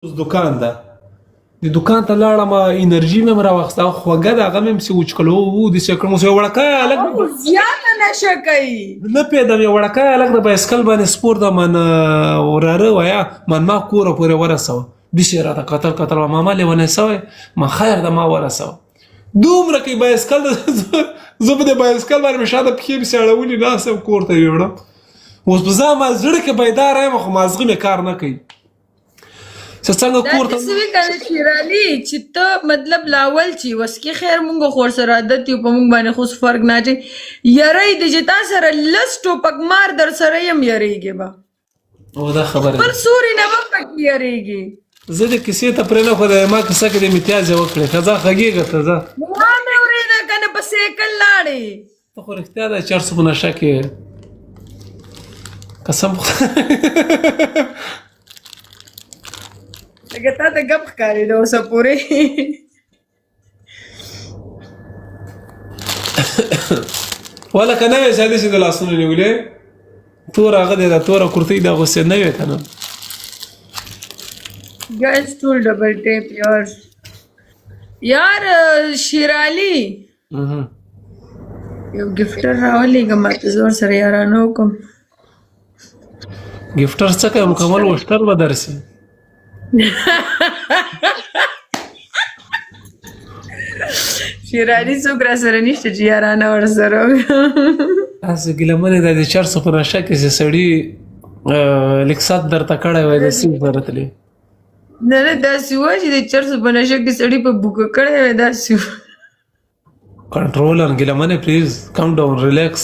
دکان ده د دکان ته لاړم انرژي مې راوخسته خوږه ده هغه مې پسې وچکلو داسې کړم اوس یو وړکی هلک زیاته نشه کوي نه پوهېدم یو وړکی هلک د بایسکل باندې سپور ده من وراره وایه من ما کوره پورې ورسوه داسې یې راته کتل کتل ماما لیونی سوی ما خیر ده ما ورسوه دومره کوي بایسکل زه په دې بایسکل باندې مې شاته پښې پسې اړولي ناست یم کور ته یې وړم اوس په زه زړه کې بیداره یم خو مازغه مې کار نه کوي څه څنګه کور ته داسې وي کنه شیرالي چې ته مطلب لاول چې وسکې خیر مونږ خو ورسره عادت یو په مونږ باندې خو فرق نه اچوي یری د چې تا سره لس ټوپک مار در سره یم یریږي به او دا خبره خپل سوري نه به پکې یریږي زه د کیسې ته پرې نه خو د ما کیسه کې د امتیاز یې وکړې ښځه غږېږه ته ځه ما مې اورېده کنه په سیکل لاړې ته خو رښتیا ده 400 په نشه کې قسم لکه تا ته ګپ ښکارېده اوسه پورې ولکه نه وې چې هلې چې د لاسونو نیولې تور هغه دی دا توره کرتۍ د اغوستې نه وې که نه ګایز ټول ډبل ټیپ یار شیرالي یو ګفټر راولېږه ما ته زه ورسره یارانه وکړم ګفټر څه کوي مکمل وشتر به درسي شیرالي څوک را سره نشته چې یارانه ورسره تاسې ګیلمنې دا د 400 په نشه کې چې سړي لږ سات درته کړی وای د سیند سره تللی نه نه داسې وه چې د 400 په نشه کې سړي په بوکه کړی وی داسې وه کنټرول ان ګیلمنې پلیز کم ډاون ریلیکس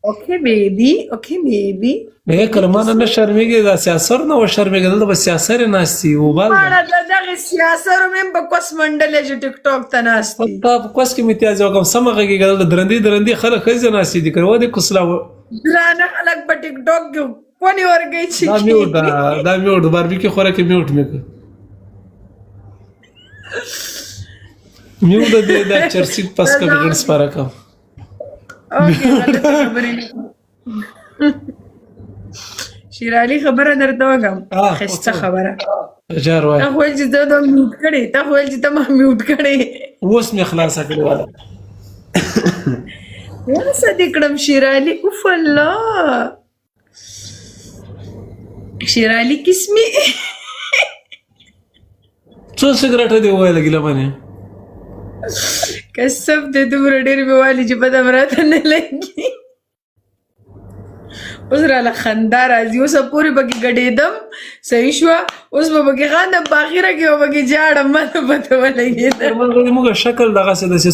اوکې بیبي اوکې بیبي کلمانه نه شرمېږي دا سیاسر نه و شرمېږي دلته به سیاسر یې ناستي وبال ماړه د دغې سیاسرو مې هم په کوس منډلې چې ټیک ټاک ته ناست دي تا په کوس کې امتیاز وکړم سمه غږېږي دلته درندې خلک ښځې ناستې دي که ودې کوسلا درانه خلک په ټیک ټاک کې کونې ورګوي چې دا میوټ باربیکي خوره کې میوټ مې کړ میوټ دې دا چرسیټ پس کا بغیر سپاره کم شیرالي خبره درته وکړم ښایسته خبره جار وای تا خو ویل چې ته دا میوټ کړې تا خو ویل چې ته ما میوټ کړې اوس مې خلاصه کړې واله څه دې کړم شیرالي اوف الله شیرالي قسمي څو سګرټه دی وویله ګیلمنې کسب دې دومره ډېر مې والي چې بده م راته نه لګي اوس راله خندا راځي اوسه پورې پکې ګډېدم صحیح شوه اوس به پکې خاندم په اخره کې به پکې جاړم ما ته پته ولګېده موږ شکل دغسې ده چې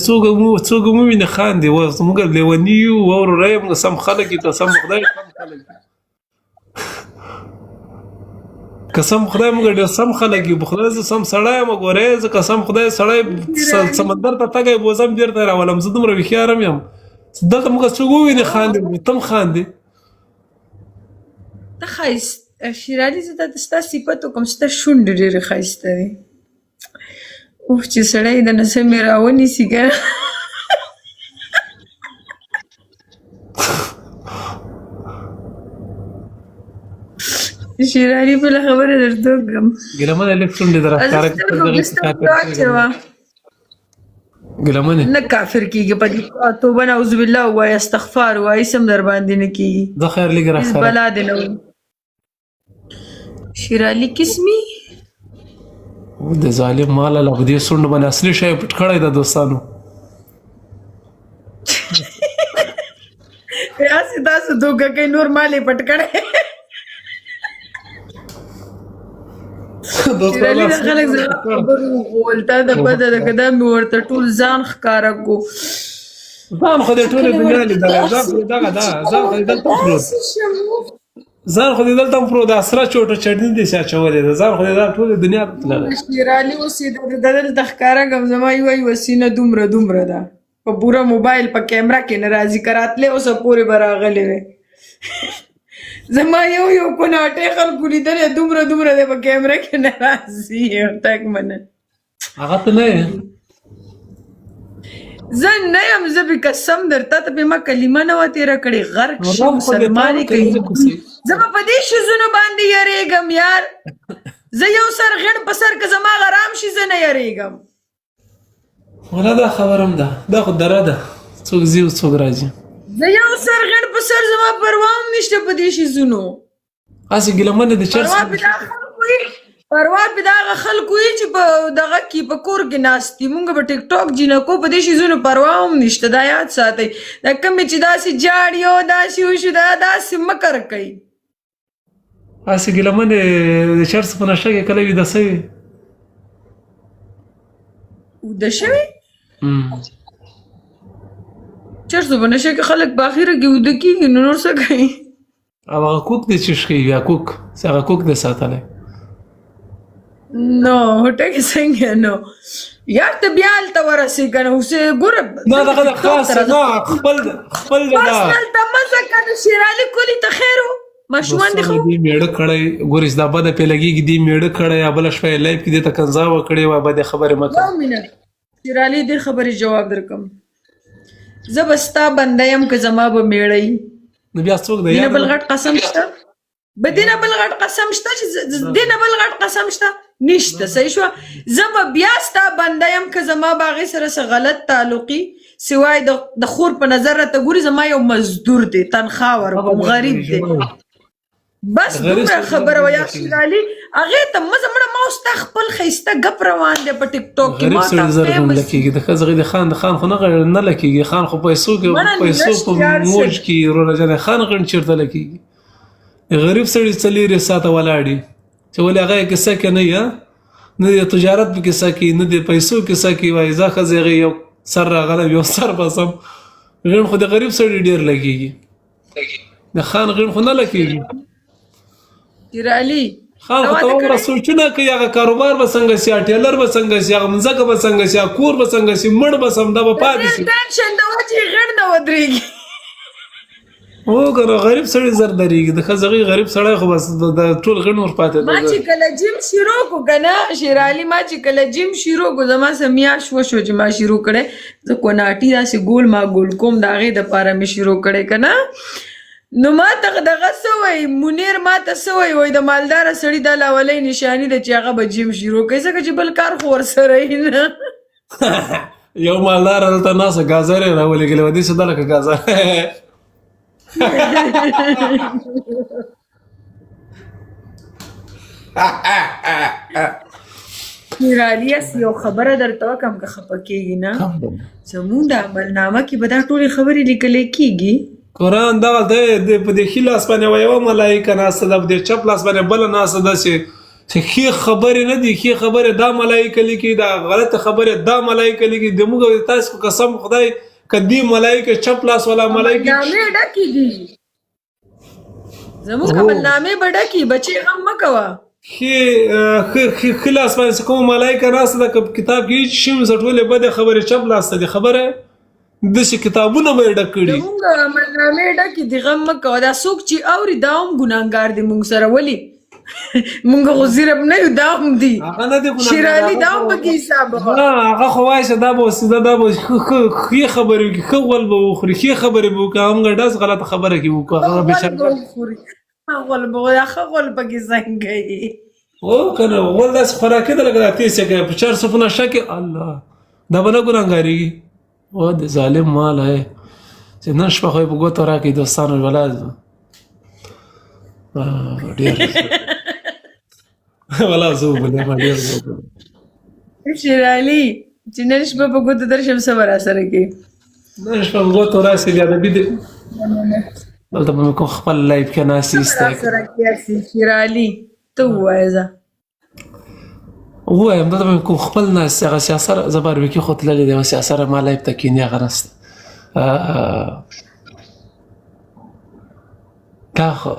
څوک وویني خاندي اوس موږ لیوني یو وروره یې موږ سم خلک یو قسم خدای سم خلک قسم خدای موږ ډېر سم خلک یو خدای زه سم سړی یم ګورې زه قسم خدای سړی سمندر ته تګی بوزم بېرته راولم زه دومره هوښیار یم دلته موږ څوک وویني خاندي تم خاندي ته ښایسته شیرالي زه ته ستا صفت وکړم ستا شونډې ډېرې ښایسته دي اوف چې سړی د نسه مې راونیسي که شیرالي بله خبره درته وکړم ګیلمنې لږ شونډې در ښکاره ګیلمنې نه کافر کېږي په دې توبه نعوذ بالله ووایه استغفار ووایه هېڅ هم در باندې نه کېږي زه خیر لږ را هېڅ بلا دې نه وي شیرالي قسمي د ظالم ماله له په دې سونډ باندې اصلي شی پټ کړی ده دوستانو هسې تاسو دوکه کوئ نور مال یې پټ کړی شیرالي د خلک زړه خبرو وغول تا د پته ده که دا مې ورته ټول ځان ښکاره کړو ځان خو دې ټولې دنیا لیدلی ځان خو دې دغه ده ځان خو دې دلته پروت ځان خو دې دلته هم پروت دا سره چوټه چټني دې سې اچولې ده ځان خو دې دا ټولې دنیا ته تللی شیرالي اوس یې د دلته ښکاره کړم زما یوه سینه دومره ده په پوره موبایل په کیمره کې نه راځي که راتلې اوسه پورې به راغلې وې زما یو کناټې خلکو لیدلی دومره دی په کیمره کې نه راځي تک منه هغه ته نه یې زه نه یم زه به قسم درته ته به ما کلمه نه وه تېره کړې غرق شي مسلمانې کوي زه به په دې شیزونو باندې یریږم یار زه یو سر غړ په سر که زما غرام شي زه نه یریږم. ولا دا خبرم ده دا خو دره ده څوک ځي او څوک راځي. زه یو سر غړ په سر زما پروا هم نشته په دې شیزونو. هسې ګیلمنه د چرس پروا په دغه خلکو یې چې په دغه کې په کور کې ناست دي. مونږ په ټیک ټاک جینکو په دې شیزونو پروا هم نشته. دا یاد ساتئ دا کومې چې داسې جاړي او داسې وشو دا داسې مه کر کوئ. هسې ګیلمنې د چرس په نشه کې کله ویده سوي وده شوي چرسو په نشه کې خلک په اخره کې وده کېږي نو نور څه کوي. او هغه کوک دې چشکي یا کوک هغه کوک دې ساتلی نو هټه کې څنګه نو یار ته بیا هلته ورسې که نه اوسې ګوره نه دغه د خاص نه خپل بس هلته مزه که نه شیرعلي کلي ته خیر و ماشومان دې ښه دې میړه کړی ګورې دا بده پې لګېږي دې میړه کړی یا بله شپه یې لایف کې دې ته کنځاوه کړې وه بدې خبرې مه کوه. مینه شیرعلي دې خبرې جواب درکم زه به ستا بنده یم که زما به میړه یي. نو بیا څوک دی دینه بل غټ قسم شته به دینه بل غټ قسم شته چې دینه بل غټ قسم شته نشته. صحیح شوه. زه به بیا ستا بنده یم که زما به هغې سره څه غلط تعلقي سوای د خور په نظر راته ګوري زما یو مزدور دی تنخوا ورکوم غریب دی بس دومره خبره وه. یا شیرعلي هغې ته مزه مړه ما اوس تا خپل ښایسته ګپ روان دی په ټیک ټاک کې غریب سړي زر هم لکېږي د ښځې د خان خو نه لکېږي خان خو پیسو کې پیسو په موج کې وروره جانې خان غڼ چېرته لکېږي. غریب سړي څلېرې ساعته ولاړي چې ولې هغه یې کیسه کې نه یې نه د تجارت په کیسه کې نه د پیسو کیسه کې وایي زه ښځې هغې یو سر راغلی یو سر بسم غڼ خو د غریب سړي ډېر لګېږي د خان غڼ خو نه لکېږي. شیرعلي خان خو ته وګوره سوچونه کوي هغه کاروبار به څنګه سي ټیلر به څنګه سي هغه مځکه به څنګه سي کور به څنګه سي مړ به سم دا به پاتې سي ټینشن د وجې غړ نه ودرېږي. وګوره غریب سړی زر درېږي د ښځې غریب سړی خو بس د ټول غڼ ور پاتې ما چې کله جیم شروع کو کنه شیرعلي ما چې کله جیم شروع کو زما څه میاشت وشو چې ما شروع کړی زه کوناټي داسې ګول ما ګول کوم د هغې دپاره مې شروع کړی که نه نو ما ته دغه څه وایي منیر ما ته څه وایي د مالداره سړي دا لاولۍ نشاني ده چې هغه به جیم شروع کوي ځکه چې بل کار خو ورسره یې نه یو مالداره دلته ناسته ګازرې راولېږلې وه داسې ده لکه ګازره شیرعلي یو خبره درته وکړم که خفه کېږي نه زمونږ د عملنامه کې به دا ټولې خبرې لیکلی کېږي. قرآن دغه دی په دې ښي لاس باندې یوه ملایکه ناسته ده په دې چپ لاس باندې بله ناسته ده چې ښې خبرې نه دي ښې خبرې دا ملایکه لیکي دا غلطه خبرې دا ملایکه لیکي د موږ تاسو قسم خدای که دې ملایکه چپ لاس والا ملایکې عملنامې ډکې دي زموږ عملنامې به ډکې بچې غم مه کوه. ښي لاس باندې چې کومه ملایکه ناسته ده که کتاب کې هېڅ شي نو ټولې بدې خبرې چپ لاس ته دي خبره داسې کتابونه به یې ډک کړي زموږ عملنامې ډکې دي غم مه کوه. دا څوک چې اوري دا هم ګناهګار دي مونږ سره ولې مونږ خو زیرب نه یو دا هم دي شیرعلي دا هم پکې حساب هغه خو وایسه دا به دا به ښې خبرې وکړي ښه غول به وخوري ښې خبرې به وکړي همغه ډز غلطه خبره کې وکړو هغه بېچاره غول به ښه غول پکې څنګه یي هو که نه غول داسې خوراکي ده لکه دا تېز چې کوي په 400 په نشه کې الله دا به نه ګناهګارېږي او د ظالم مال ہے چې نن شپه خو یې په ګوتو راکړي دوستانو ولاد ډېر ولا زه وبلې ما ډېر شیرعلي چې نن شپه په ګوتو درشم څه به راسره کوې نن شپه په ګوتو راسې بیا د دلته به مې کوم خپل لایف کې ناستې ایستی شیرعلي ته ووایه زه ووایم دلته به مې کوم خپل ناستې هغه سیاسر زه بارویکي خو تللی دی سیاسره ما لایف ته کښېني هغه نسته دا خو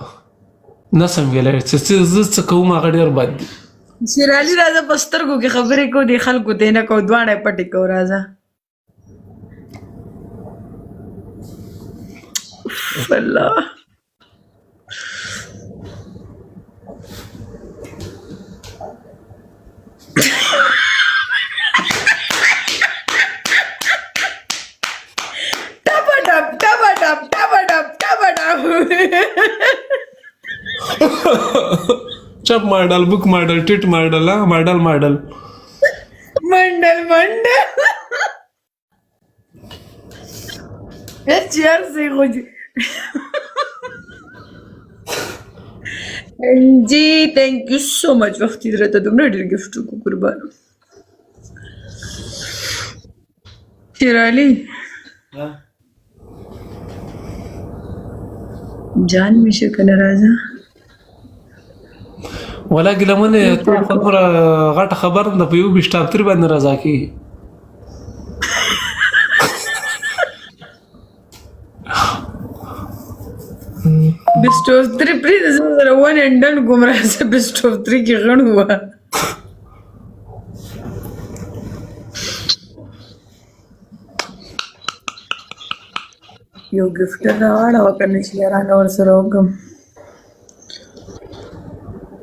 نه سم ویلی چې زه څه کوم هغه ډېر بد دي شیرعلي راځه په سترګو کې خبرې کوو دې خلکو ته نه کوو دواړه یې پټې کوو راځه الله چا شپ ماډل بک ماډل ټیټ ماډل ماډل منډل چیار سے خوش جی تhank you so much وختي درته دومره ډېر ګفټ وکړو قربان شیرالي جان میشه کنه راځه ولا ګلمنه ټول خبره غټه خبر ده په یو بشتاب تر باندې رضا کی best of 3 प्लीज जरा one and done गुमराह से बेस्ट ऑफ 3 की गण हुआ यो गिफ्ट रावाड़ा वकरने याराना और सरोगम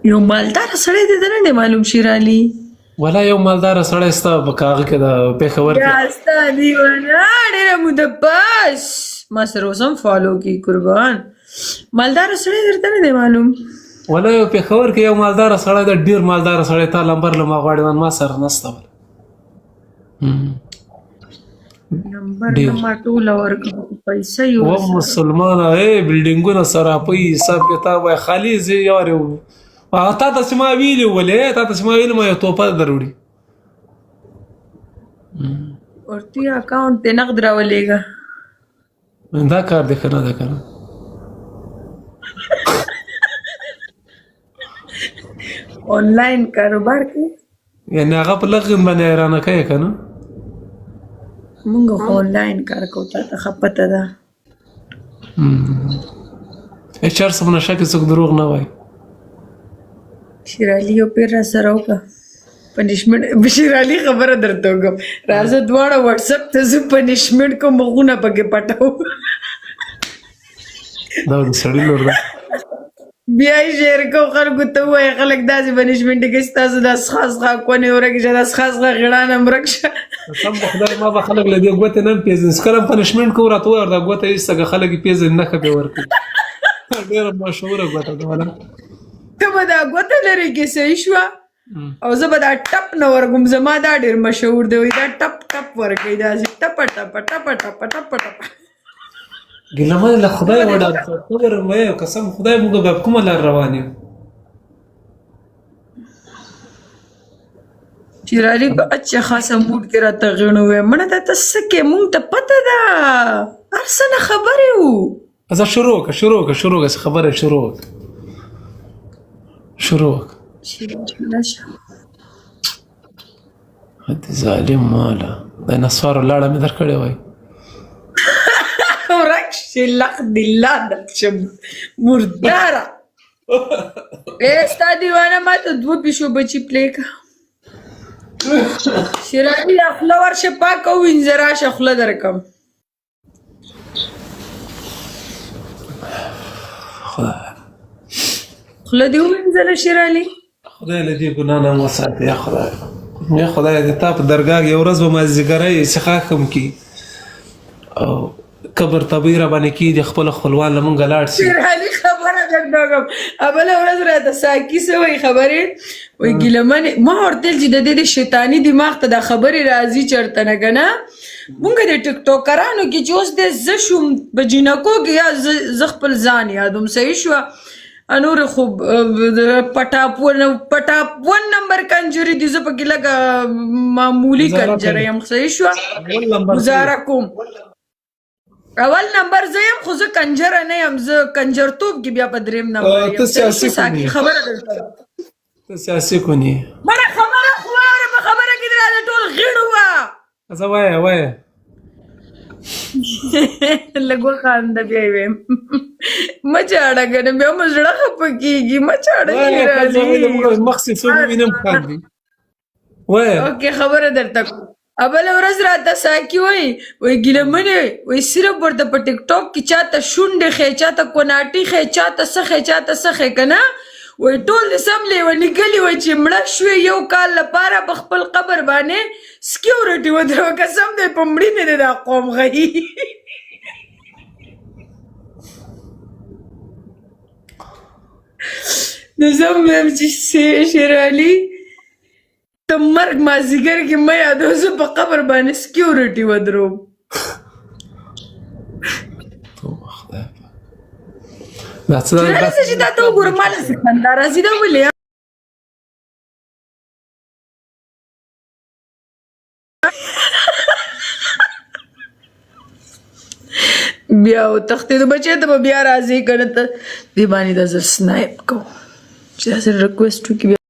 यो मालदार सड़े दे देना ने मालूम शिराली ولا یو مالدار سړی ستا په کاغه کې د پیښور کې یا ستا دیوانا ډېر مدبس ما سره اوسم فالو کی قربان مالدار سړی درته نه دی معلوم ولا یو پیښور کې یو مالدار سړی د ډیر مالدار سړی تا لمبر لما غواړي ما سره نسته نمبر ما ټول ورکو پیسې یو و مسلمان اے بلډینګونه سره په حساب کتاب خالي زی یارو تا ته ما ویلو ولې تا ته ما ویلو ما یو توپه دروړي ورته اکاونټ ته نقد راولېګا دا کار دې کنه دا کنه ऑनलाइन कारोबार کې یعنی هغه په لغن باندې ایرانه کوي کنه مونږ آنلاین کار کوو ته خپته ده HR سم نشه کې څوک دروغ نه وای شیرالی یو پیر را سره وکړه پنیشمنت شیرالی خبره درته وکم راځه دواړه واتس اپ ته زه پنیشمنت کوم مغونه پکې پټاو دا د سړی لور ده بیا یې شیر کو خلکو ته وایي خلک داسې پنیشمنت کې ستاسو د خاص خا کونې ورکه د خاص خا غړانه مرکشه سم خدای ما به خلک لدی غوته نن پیزنس کلم پنیشمنت کو راته ور دا غوته یې څنګه خلک پیزن نه خبي ورکړي ډېر مشهور غوته ده ولا ته به دا غوته لري کې صحیح شو او زه به دا ټپ نه ورغم زما دا ډېر مشهور دی دا ټپ ټپ ورکړي دا ټپ ټپ ټپ ټپ ټپ ټپ ګلمه له خدای وډا خبر مې قسم خدای موږ به کومه لار روان یو چیرالي په اچھا خاصه موډ کې راته غنو وې مړه ته تسکه مونږ ته پته ده ارسنه خبره وو ازه شروع خبره شروع هدي ظالم مالا دا نصار لاړه مې درکړې وای ورکش لق دلا دکشم مردارا ستا دیوانه ما ته دو پیشو بچی پلیکا شیرانی اخلا ورشه پاک او انزراش اخلا درکم خلا دیو انزل شیرانی خدای لدی ګنا نه وساتي یا خدای دې تا په درګاه یو ورځ به ما ذکرای سخاخم کی او قبر طبيره باندې کی د خپل خپلوان لمون غلاړ سي شیرانی خبره درګم ابل ورځ راته ساکی سوې خبره وای ګلمن ما ورته چې د دې شیطانی دماغ ته د خبره راځي چرته نه کنه مونږ د ټیک ټاکرانو کې چې اوس د زشم بجینکو کې یا زخپل ځان یادوم صحیح شو انور خوب پټاپ ون نمبر کنجری دي زه پکې لګه معمولی کنجری هم صحیح شو گزاره کوم اول نمبر زیم خو زه کنجر نه یم زه کنجرتوب کې بیا په دریم نمبر یم ته سیاسي خبره درته ته سیاسي کونی مړه خبره خواره په خبره کې درته ټول غیړو وا ازه وای لګو خان د بیا ویم مچاړه کنه بیا مزړه خپکیږي مچاړه کیږي مخصي سو وینم خان دي وای اوکې خبره درته ابل ورځ راته ساکی وای ګلمنه وای صرف ورته په ټیک ټاک کې چاته شونډه خې چاته کوناټي خې چاته سخه کنه وای ټول سم لیونی ګلی وای چې مړه شوې یو کال لپاره په خپل قبر باندې سکیورټي ودرو قسم دې پمړی نه دا قوم غي نو زه مې چې شیر علي ته مرګ مازدیګر کې مه یادوه زه په قبر باندې سکیورټي ودروم دا څه ده؟ نه څه چې دا ته وګوره ما له خندا راځي دا ولې بیا وتښتېدو بچی ته به بیا راځې که نه ته دې باندې دا زه سنایپ کوم چې داسې ریکویسټ وکړي